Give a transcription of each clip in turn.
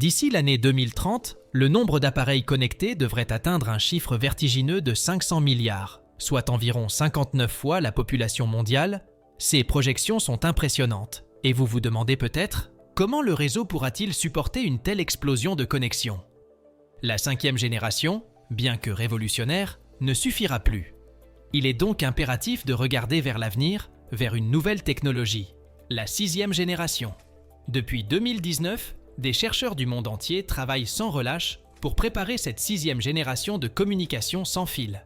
D'ici l'année 2030, le nombre d'appareils connectés devrait atteindre un chiffre vertigineux de 500 milliards, soit environ 59 fois la population mondiale. Ces projections sont impressionnantes. Et vous vous demandez peut-être, comment le réseau pourra-t-il supporter une telle explosion de connexions? La 5e génération, bien que révolutionnaire, ne suffira plus. Il est donc impératif de regarder vers l'avenir, vers une nouvelle technologie, la 6e génération. Depuis 2019, des chercheurs du monde entier travaillent sans relâche pour préparer cette 6e génération de communication sans fil.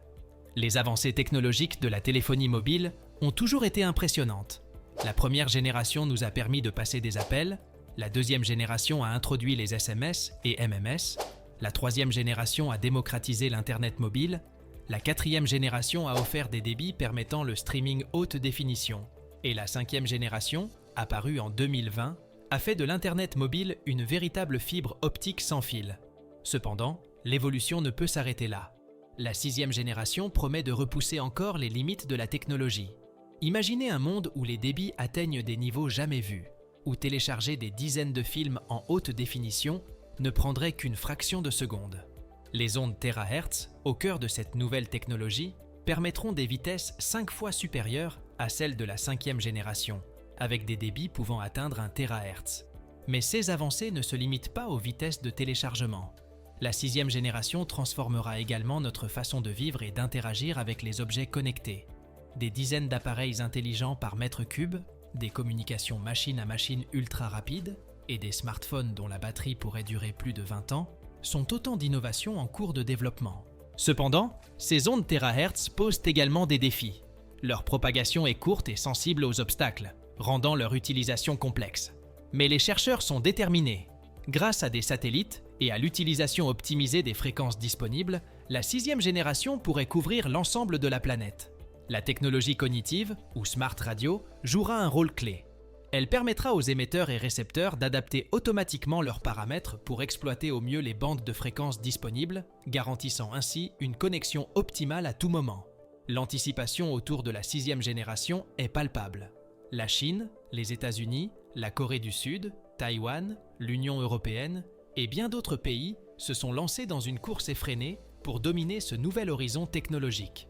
Les avancées technologiques de la téléphonie mobile ont toujours été impressionnantes. La première génération nous a permis de passer des appels, la 2e génération a introduit les SMS et MMS, la 3e génération a démocratisé l'Internet mobile, la 4e génération a offert des débits permettant le streaming haute définition, et la 5e génération, apparue en 2020, a fait de l'Internet mobile une véritable fibre optique sans fil. Cependant, l'évolution ne peut s'arrêter là. La 6e génération promet de repousser encore les limites de la technologie. Imaginez un monde où les débits atteignent des niveaux jamais vus, où télécharger des dizaines de films en haute définition ne prendrait qu'une fraction de seconde. Les ondes THz, au cœur de cette nouvelle technologie, permettront des vitesses 5 fois supérieures à celles de la 5e génération, avec des débits pouvant atteindre 1 THz. Mais ces avancées ne se limitent pas aux vitesses de téléchargement. La 6e génération transformera également notre façon de vivre et d'interagir avec les objets connectés. Des dizaines d'appareils intelligents par mètre cube, des communications machine à machine ultra rapides et des smartphones dont la batterie pourrait durer plus de 20 ans sont autant d'innovations en cours de développement. Cependant, ces ondes THz posent également des défis. Leur propagation est courte et sensible aux obstacles, rendant leur utilisation complexe. Mais les chercheurs sont déterminés. Grâce à des satellites et à l'utilisation optimisée des fréquences disponibles, la 6e génération pourrait couvrir l'ensemble de la planète. La technologie cognitive, ou Smart Radio, jouera un rôle clé. Elle permettra aux émetteurs et récepteurs d'adapter automatiquement leurs paramètres pour exploiter au mieux les bandes de fréquences disponibles, garantissant ainsi une connexion optimale à tout moment. L'anticipation autour de la 6e génération est palpable. La Chine, les États-Unis, la Corée du Sud, Taïwan, l'Union européenne et bien d'autres pays se sont lancés dans une course effrénée pour dominer ce nouvel horizon technologique.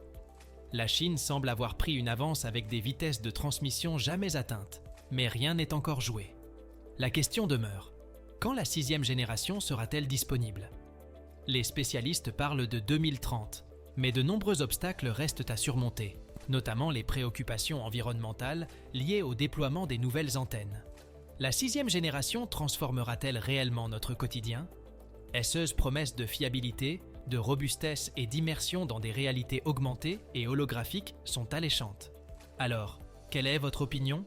La Chine semble avoir pris une avance avec des vitesses de transmission jamais atteintes, mais rien n'est encore joué. La question demeure, quand la 6e génération sera-t-elle disponible? Les spécialistes parlent de 2030, mais de nombreux obstacles restent à surmonter, notamment les préoccupations environnementales liées au déploiement des nouvelles antennes. La 6e génération transformera-t-elle réellement notre quotidien? Esseuse promesse de fiabilité, de robustesse et d'immersion dans des réalités augmentées et holographiques sont alléchantes. Alors, quelle est votre opinion?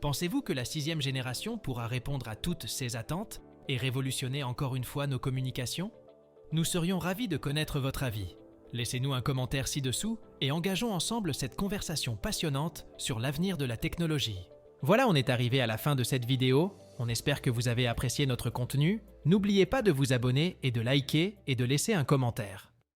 Pensez-vous que la 6e génération pourra répondre à toutes ces attentes et révolutionner encore une fois nos communications? Nous serions ravis de connaître votre avis. Laissez-nous un commentaire ci-dessous et engageons ensemble cette conversation passionnante sur l'avenir de la technologie. Voilà, on est arrivé à la fin de cette vidéo. On espère que vous avez apprécié notre contenu. N'oubliez pas de vous abonner et de liker et de laisser un commentaire.